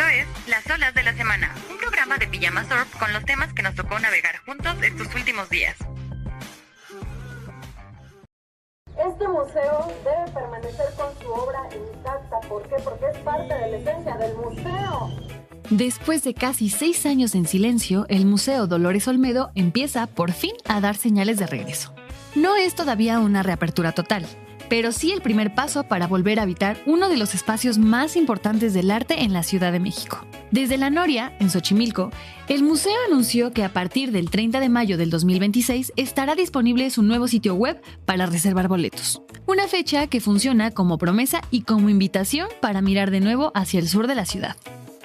es Las Olas de la Semana, un programa de Pijama Surf con los temas que nos tocó navegar juntos estos últimos días. Este museo debe permanecer con su obra intacta. ¿Por qué? Porque es parte de la esencia del museo. Después de casi 6 años en silencio, el Museo Dolores Olmedo empieza por fin a dar señales de regreso. No es todavía una reapertura total, pero sí el primer paso para volver a habitar uno de los espacios más importantes del arte en la Ciudad de México. Desde La Noria, en Xochimilco, el museo anunció que a partir del 30 de mayo del 2026 estará disponible su nuevo sitio web para reservar boletos. Una fecha que funciona como promesa y como invitación para mirar de nuevo hacia el sur de la ciudad.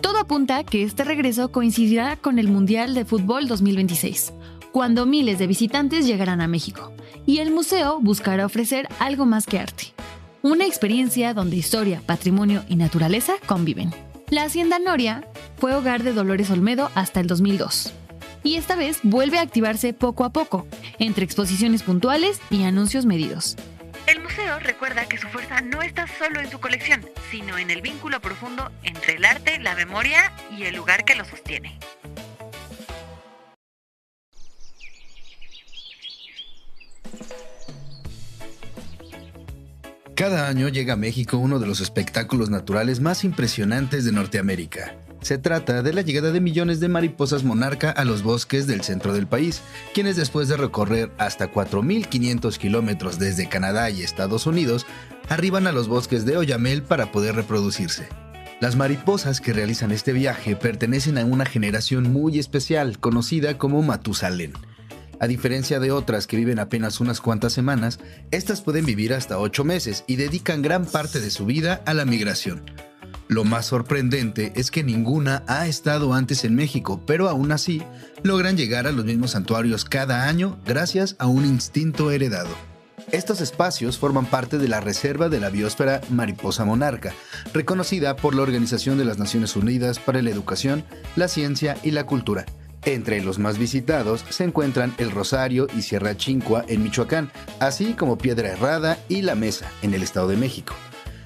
Todo apunta a que este regreso coincidirá con el Mundial de Fútbol 2026, cuando miles de visitantes llegarán a México, y el museo buscará ofrecer algo más que arte. Una experiencia donde historia, patrimonio y naturaleza conviven. La Hacienda Noria fue hogar de Dolores Olmedo hasta el 2002, y esta vez vuelve a activarse poco a poco, entre exposiciones puntuales y anuncios medidos. El museo recuerda que su fuerza no está solo en su colección, sino en el vínculo profundo entre el arte, la memoria y el lugar que lo sostiene. Cada año llega a México uno de los espectáculos naturales más impresionantes de Norteamérica. Se trata de la llegada de millones de mariposas monarca a los bosques del centro del país, quienes después de recorrer hasta 4.500 kilómetros desde Canadá y Estados Unidos, arriban a los bosques de Oyamel para poder reproducirse. Las mariposas que realizan este viaje pertenecen a una generación muy especial, conocida como Matusalén. A diferencia de otras que viven apenas unas cuantas semanas, estas pueden vivir hasta 8 meses y dedican gran parte de su vida a la migración. Lo más sorprendente es que ninguna ha estado antes en México, pero aún así logran llegar a los mismos santuarios cada año gracias a un instinto heredado. Estos espacios forman parte de la Reserva de la Biosfera Mariposa Monarca, reconocida por la Organización de las Naciones Unidas para la Educación, la Ciencia y la Cultura. Entre los más visitados se encuentran El Rosario y Sierra Chincua en Michoacán, así como Piedra Herrada y La Mesa en el Estado de México.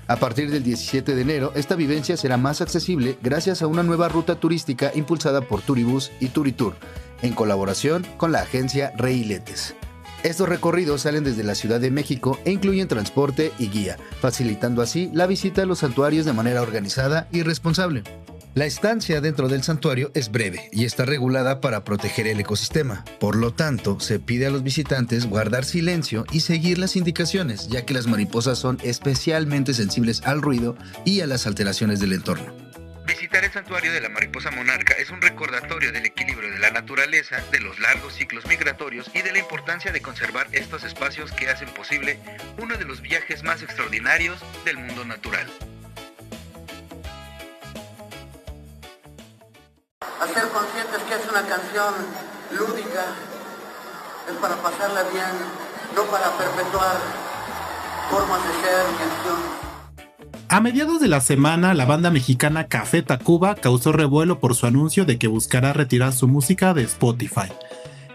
A partir del 17 de enero, esta vivencia será más accesible gracias a una nueva ruta turística impulsada por Turibús y Turitour, en colaboración con la agencia Reiletes. Estos recorridos salen desde la Ciudad de México e incluyen transporte y guía, facilitando así la visita a los santuarios de manera organizada y responsable. La estancia dentro del santuario es breve y está regulada para proteger el ecosistema. Por lo tanto, se pide a los visitantes guardar silencio y seguir las indicaciones, ya que las mariposas son especialmente sensibles al ruido y a las alteraciones del entorno. Visitar el santuario de la mariposa monarca es un recordatorio del equilibrio de la naturaleza, de los largos ciclos migratorios y de la importancia de conservar estos espacios que hacen posible uno de los viajes más extraordinarios del mundo natural. Hacer conscientes que es una canción lúdica, es para pasarla bien, no para perpetuar formas de ser ni acciones. A mediados de la semana, la banda mexicana Café Tacuba causó revuelo por su anuncio de que buscará retirar su música de Spotify.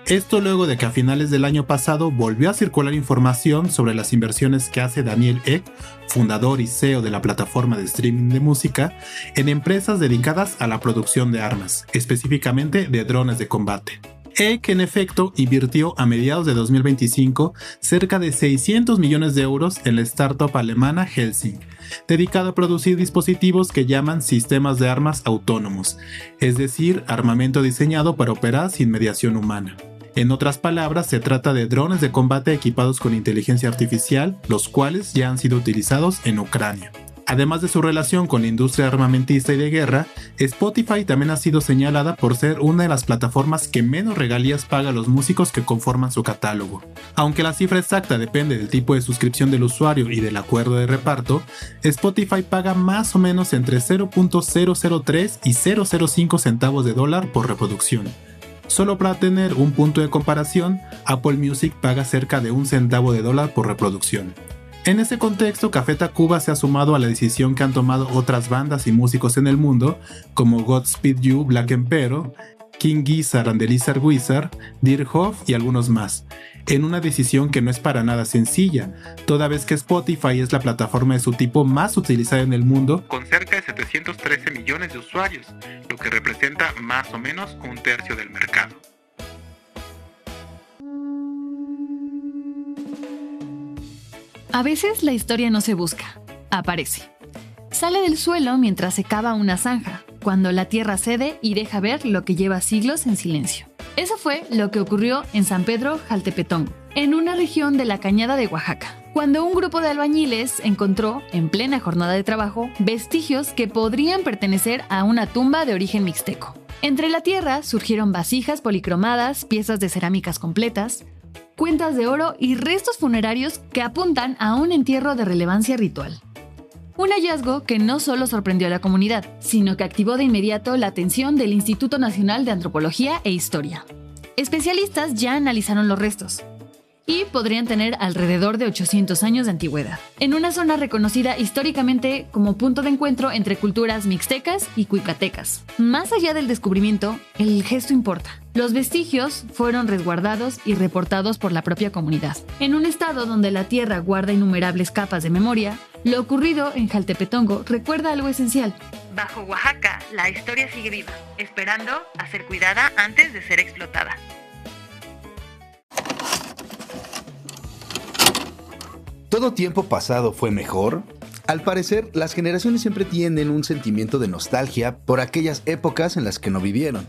Esto luego de que a finales del año pasado volvió a circular información sobre las inversiones que hace Daniel Ek, fundador y CEO de la plataforma de streaming de música, en empresas dedicadas a la producción de armas, específicamente de drones de combate. Ek, en efecto, invirtió a mediados de 2025 cerca de 600 millones de euros en la startup alemana Helsing, dedicada a producir dispositivos que llaman sistemas de armas autónomos, es decir, armamento diseñado para operar sin mediación humana. En otras palabras, se trata de drones de combate equipados con inteligencia artificial, los cuales ya han sido utilizados en Ucrania. Además de su relación con la industria armamentista y de guerra, Spotify también ha sido señalada por ser una de las plataformas que menos regalías paga a los músicos que conforman su catálogo. Aunque la cifra exacta depende del tipo de suscripción del usuario y del acuerdo de reparto, Spotify paga más o menos entre 0.003 y 0.05 centavos de dólar por reproducción. Solo para tener un punto de comparación, Apple Music paga cerca de $1 centavo de dólar por reproducción. En ese contexto, Café Tacuba se ha sumado a la decisión que han tomado otras bandas y músicos en el mundo, como Godspeed You, Black Emperor, King Gizzard and the Lizard Wizard, Deer Hoff y algunos más, en una decisión que no es para nada sencilla, toda vez que Spotify es la plataforma de su tipo más utilizada en el mundo, con cerca de 713 millones de usuarios, lo que representa más o menos un tercio del mercado. A veces la historia no se busca, aparece. Sale del suelo mientras se cava una zanja, cuando la tierra cede y deja ver lo que lleva siglos en silencio. Eso fue lo que ocurrió en San Pedro Jaltepetongo, en una región de la Cañada de Oaxaca, cuando un grupo de albañiles encontró, en plena jornada de trabajo, vestigios que podrían pertenecer a una tumba de origen mixteco. Entre la tierra surgieron vasijas policromadas, piezas de cerámicas completas, cuentas de oro y restos funerarios que apuntan a un entierro de relevancia ritual. Un hallazgo que no solo sorprendió a la comunidad, sino que activó de inmediato la atención del Instituto Nacional de Antropología e Historia. Especialistas ya analizaron los restos y podrían tener alrededor de 800 años de antigüedad, en una zona reconocida históricamente como punto de encuentro entre culturas mixtecas y cuicatecas. Más allá del descubrimiento, el gesto importa. Los vestigios fueron resguardados y reportados por la propia comunidad. En un estado donde la tierra guarda innumerables capas de memoria, lo ocurrido en Jaltepetongo recuerda algo esencial. Bajo Oaxaca, la historia sigue viva, esperando a ser cuidada antes de ser explotada. ¿Todo tiempo pasado fue mejor? Al parecer, las generaciones siempre tienen un sentimiento de nostalgia por aquellas épocas en las que no vivieron.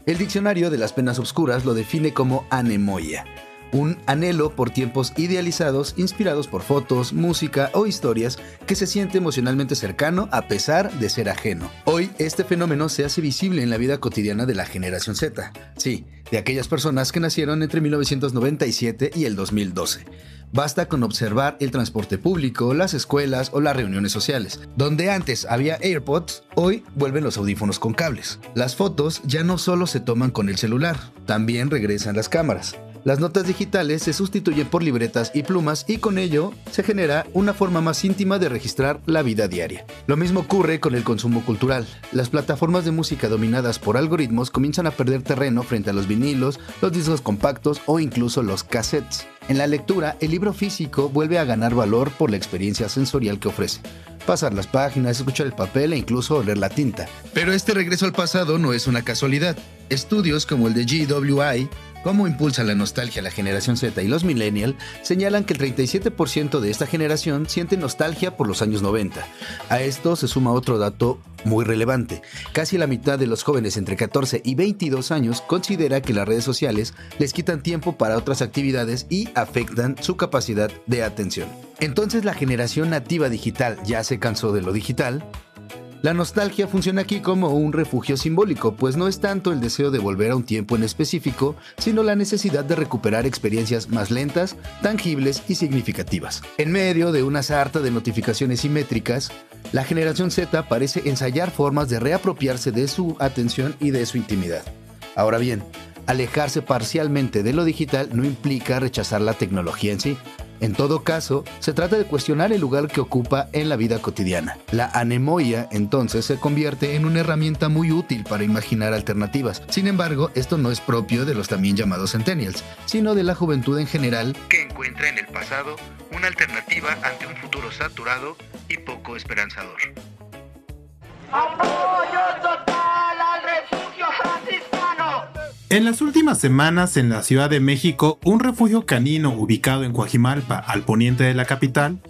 El diccionario de las penas obscuras lo define como anemoia, un anhelo por tiempos idealizados inspirados por fotos, música o historias que se siente emocionalmente cercano a pesar de ser ajeno. Hoy, este fenómeno se hace visible en la vida cotidiana de la generación Z, sí, de aquellas personas que nacieron entre 1997 y el 2012. Basta con observar el transporte público, las escuelas o las reuniones sociales. Donde antes había AirPods, hoy vuelven los audífonos con cables. Las fotos ya no solo se toman con el celular, también regresan las cámaras. Las notas digitales se sustituyen por libretas y plumas y con ello se genera una forma más íntima de registrar la vida diaria. Lo mismo ocurre con el consumo cultural. Las plataformas de música dominadas por algoritmos comienzan a perder terreno frente a los vinilos, los discos compactos o incluso los cassettes. En la lectura, el libro físico vuelve a ganar valor por la experiencia sensorial que ofrece. Pasar las páginas, escuchar el papel e incluso oler la tinta. Pero este regreso al pasado no es una casualidad. Estudios como el de GWI, Cómo impulsa la nostalgia a la generación Z y los millennials, señalan que el 37% de esta generación siente nostalgia por los años 90. A esto se suma otro dato muy relevante. Casi la mitad de los jóvenes entre 14 y 22 años considera que las redes sociales les quitan tiempo para otras actividades y afectan su capacidad de atención. Entonces, ¿la generación nativa digital ya se cansó de lo digital? La nostalgia funciona aquí como un refugio simbólico, pues no es tanto el deseo de volver a un tiempo en específico, sino la necesidad de recuperar experiencias más lentas, tangibles y significativas. En medio de una sarta de notificaciones simétricas, la generación Z parece ensayar formas de reapropiarse de su atención y de su intimidad. Ahora bien, alejarse parcialmente de lo digital no implica rechazar la tecnología en sí. En todo caso, se trata de cuestionar el lugar que ocupa en la vida cotidiana. La anemoia, entonces, se convierte en una herramienta muy útil para imaginar alternativas. Sin embargo, esto no es propio de los también llamados centennials, sino de la juventud en general, que encuentra en el pasado una alternativa ante un futuro saturado y poco esperanzador. ¡Apoyo total al refugio franciscano! En las últimas semanas en la Ciudad de México, un refugio canino ubicado en Coajimalpa, al poniente de la capital,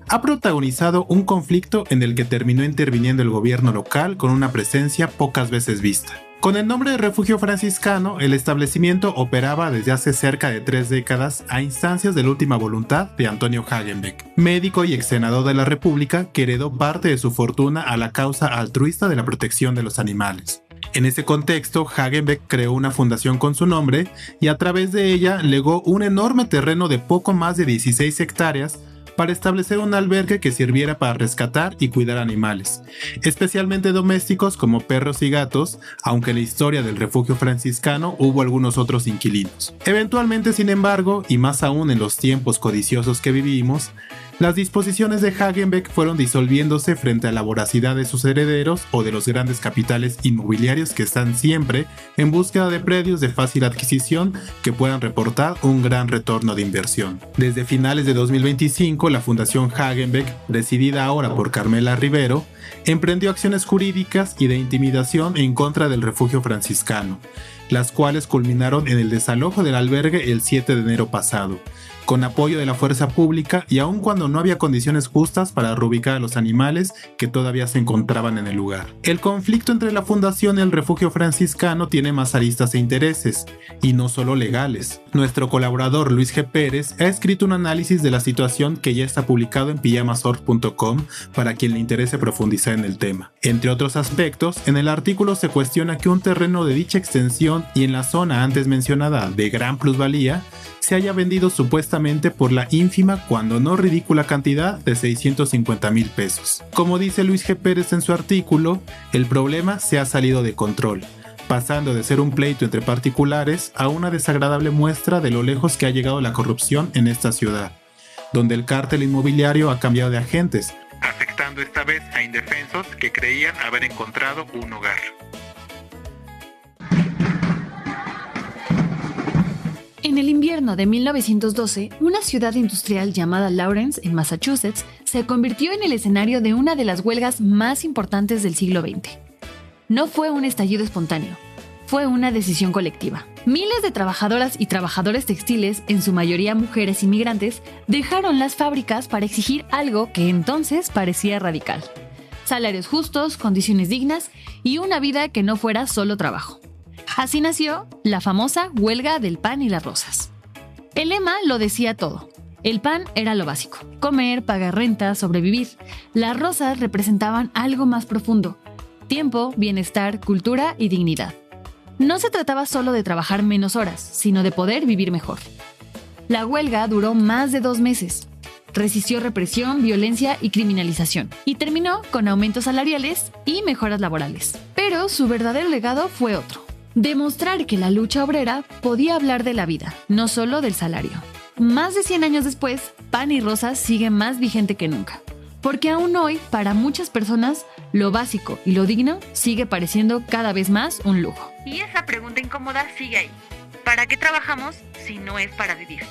ha protagonizado un conflicto en el que terminó interviniendo el gobierno local con una presencia pocas veces vista. Con el nombre de Refugio Franciscano, el establecimiento operaba desde hace cerca de 3 décadas a instancias de la última voluntad de Antonio Hagenbeck, médico y ex senador de la República que heredó parte de su fortuna a la causa altruista de la protección de los animales. En ese contexto, Hagenbeck creó una fundación con su nombre y a través de ella legó un enorme terreno de poco más de 16 hectáreas para establecer un albergue que sirviera para rescatar y cuidar animales, especialmente domésticos como perros y gatos, aunque en la historia del refugio franciscano hubo algunos otros inquilinos. Eventualmente, sin embargo, y más aún en los tiempos codiciosos que vivimos, Las disposiciones de Hagenbeck fueron disolviéndose frente a la voracidad de sus herederos o de los grandes capitales inmobiliarios que están siempre en búsqueda de predios de fácil adquisición que puedan reportar un gran retorno de inversión. Desde finales de 2025, la Fundación Hagenbeck, presidida ahora por Carmela Rivero, emprendió acciones jurídicas y de intimidación en contra del refugio franciscano, las cuales culminaron en el desalojo del albergue el 7 de enero pasado, con apoyo de la fuerza pública y aun cuando no había condiciones justas para reubicar a los animales que todavía se encontraban en el lugar. El conflicto entre la fundación y el refugio franciscano tiene más aristas e intereses, y no solo legales. Nuestro colaborador Luis G. Pérez ha escrito un análisis de la situación que ya está publicado en pijamasort.com para quien le interese profundizar en el tema. Entre otros aspectos, en el artículo se cuestiona que un terreno de dicha extensión y en la zona antes mencionada de gran plusvalía se haya vendido supuestamente por la ínfima, cuando no ridícula cantidad de 650,000 pesos. Como dice Luis G. Pérez en su artículo, el problema se ha salido de control, pasando de ser un pleito entre particulares a una desagradable muestra de lo lejos que ha llegado la corrupción en esta ciudad, donde el cártel inmobiliario ha cambiado de agentes, afectando esta vez a indefensos que creían haber encontrado un hogar. En el invierno de 1912, una ciudad industrial llamada Lawrence, en Massachusetts, se convirtió en el escenario de una de las huelgas más importantes del siglo XX. No fue un estallido espontáneo, fue una decisión colectiva. Miles de trabajadoras y trabajadores textiles, en su mayoría mujeres inmigrantes, dejaron las fábricas para exigir algo que entonces parecía radical: salarios justos, condiciones dignas y una vida que no fuera solo trabajo. Así nació la famosa huelga del pan y las rosas. El lema lo decía todo. El pan era lo básico: comer, pagar renta, sobrevivir. Las rosas representaban algo más profundo: tiempo, bienestar, cultura y dignidad. No se trataba solo de trabajar menos horas, sino de poder vivir mejor. La huelga duró más de 2 meses. Resistió represión, violencia y criminalización, y terminó con aumentos salariales y mejoras laborales. Pero su verdadero legado fue otro: demostrar que la lucha obrera podía hablar de la vida, no solo del salario. Más de 100 años después, Pan y Rosas sigue más vigente que nunca, porque aún hoy, para muchas personas, lo básico y lo digno sigue pareciendo cada vez más un lujo. Y esa pregunta incómoda sigue ahí: ¿para qué trabajamos si no es para vivir?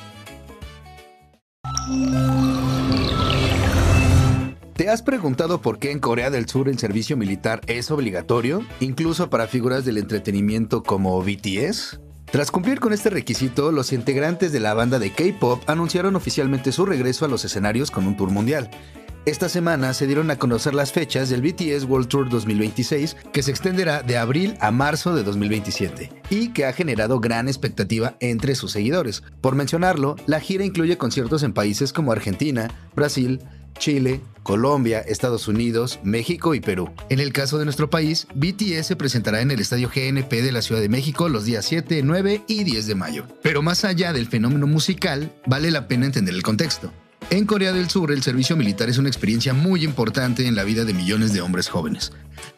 ¿Te has preguntado por qué en Corea del Sur el servicio militar es obligatorio, incluso para figuras del entretenimiento como BTS? Tras cumplir con este requisito, los integrantes de la banda de K-pop anunciaron oficialmente su regreso a los escenarios con un tour mundial. Esta semana se dieron a conocer las fechas del BTS World Tour 2026, que se extenderá de abril a marzo de 2027 y que ha generado gran expectativa entre sus seguidores. Por mencionarlo, la gira incluye conciertos en países como Argentina, Brasil, Chile, Colombia, Estados Unidos, México y Perú. En el caso de nuestro país, BTS se presentará en el Estadio GNP de la Ciudad de México los días 7, 9 y 10 de mayo. Pero más allá del fenómeno musical, vale la pena entender el contexto. En Corea del Sur, el servicio militar es una experiencia muy importante en la vida de millones de hombres jóvenes.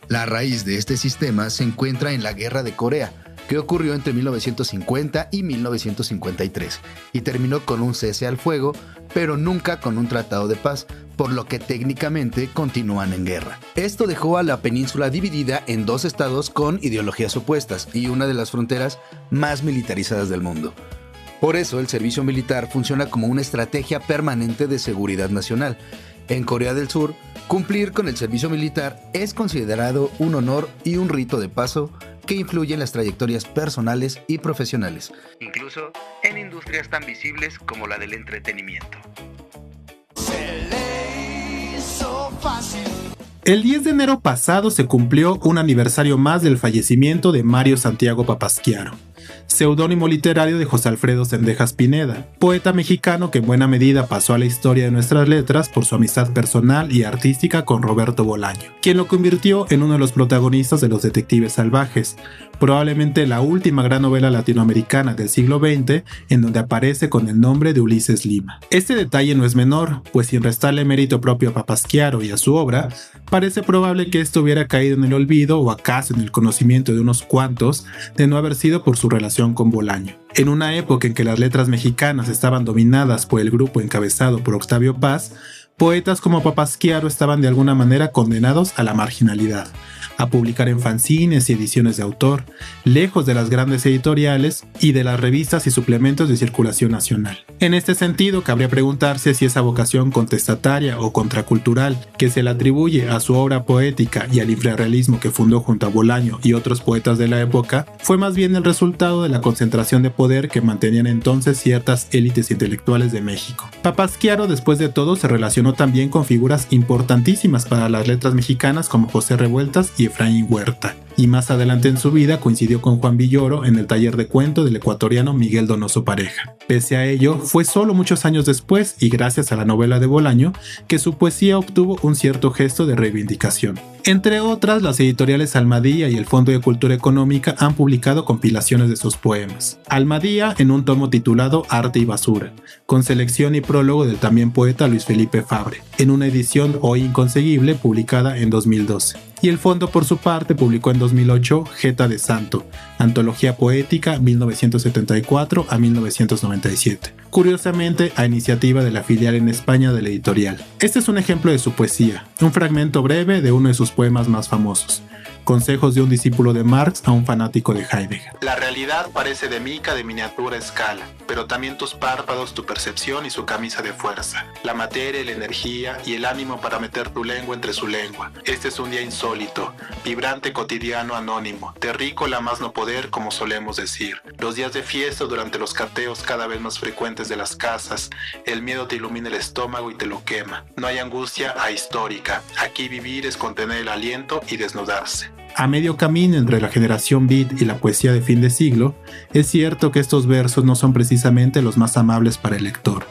La raíz de este sistema se encuentra en la Guerra de Corea, que ocurrió entre 1950 y 1953, y terminó con un cese al fuego, pero nunca con un tratado de paz, por lo que técnicamente continúan en guerra. Esto dejó a la península dividida en 2 estados con ideologías opuestas y una de las fronteras más militarizadas del mundo. Por eso el servicio militar funciona como una estrategia permanente de seguridad nacional. En Corea del Sur, cumplir con el servicio militar es considerado un honor y un rito de paso que influye en las trayectorias personales y profesionales, incluso en industrias tan visibles como la del entretenimiento. El 10 de enero pasado se cumplió un aniversario más del fallecimiento de Mario Santiago Papasquiaro, seudónimo literario de José Alfredo Zendejas Pineda, poeta mexicano que en buena medida pasó a la historia de nuestras letras por su amistad personal y artística con Roberto Bolaño, quien lo convirtió en uno de los protagonistas de Los Detectives Salvajes, probablemente la última gran novela latinoamericana del siglo XX en donde aparece con el nombre de Ulises Lima. Este detalle no es menor, pues sin restarle mérito propio a Papasquiaro y a su obra, parece probable que esto hubiera caído en el olvido o acaso en el conocimiento de unos cuantos de no haber sido por su su relación con Bolaño. En una época en que las letras mexicanas estaban dominadas por el grupo encabezado por Octavio Paz, poetas como Papasquiaro estaban de alguna manera condenados a la marginalidad, a publicar en fanzines y ediciones de autor, lejos de las grandes editoriales y de las revistas y suplementos de circulación nacional. En este sentido, cabría preguntarse si esa vocación contestataria o contracultural que se le atribuye a su obra poética y al infrarrealismo que fundó junto a Bolaño y otros poetas de la época, fue más bien el resultado de la concentración de poder que mantenían entonces ciertas élites intelectuales de México. Papasquiaro, después de todo, se relacionó también con figuras importantísimas para las letras mexicanas como José Revueltas y Efraín Huerta, y más adelante en su vida coincidió con Juan Villoro en el taller de cuento del ecuatoriano Miguel Donoso Pareja. Pese a ello, fue solo muchos años después y gracias a la novela de Bolaño que su poesía obtuvo un cierto gesto de reivindicación. Entre otras, las editoriales Almadía y el Fondo de Cultura Económica han publicado compilaciones de sus poemas. Almadía en un tomo titulado Arte y Basura, con selección y prólogo del también poeta Luis Felipe Fabre, en una edición hoy inconseguible publicada en 2012. Y el Fondo, por su parte, publicó en 2008 Jeta de Santo, antología poética 1974 a 1997. Curiosamente, a iniciativa de la filial en España de la editorial. Este es un ejemplo de su poesía, un fragmento breve de uno de sus poemas más famosos. Consejos de un discípulo de Marx a un fanático de Heidegger. La realidad parece de mica de miniatura escala, pero también tus párpados, tu percepción y su camisa de fuerza. La materia, la energía y el ánimo para meter tu lengua entre su lengua. Este es un día insólito, vibrante, cotidiano, anónimo, terrícola más no poder, como solemos decir. Los días de fiesta durante los cateos cada vez más frecuentes de las casas, el miedo te ilumina el estómago y te lo quema. No hay angustia ahistórica. Aquí vivir es contener el aliento y desnudarse. A medio camino entre la generación beat y la poesía de fin de siglo, es cierto que estos versos no son precisamente los más amables para el lector.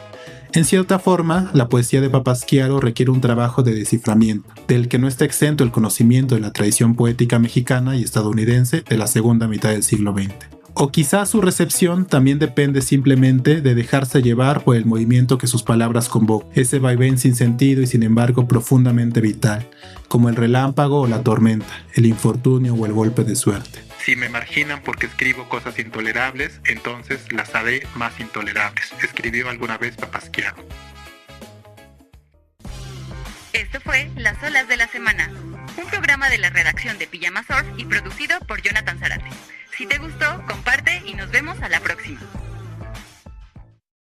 En cierta forma, la poesía de Papasquiaro requiere un trabajo de desciframiento, del que no está exento el conocimiento de la tradición poética mexicana y estadounidense de la segunda mitad del siglo XX. O quizás su recepción también depende simplemente de dejarse llevar por el movimiento que sus palabras convocan, ese vaivén sin sentido y sin embargo profundamente vital, como el relámpago o la tormenta, el infortunio o el golpe de suerte. Si me marginan porque escribo cosas intolerables, entonces las haré más intolerables, escribió alguna vez Papasquiaro. Esto fue Las Olas de la Semana, un programa de la redacción de Pijama Surf y producido por Jonathan Zarate. Si te gustó, comparte y nos vemos a la próxima.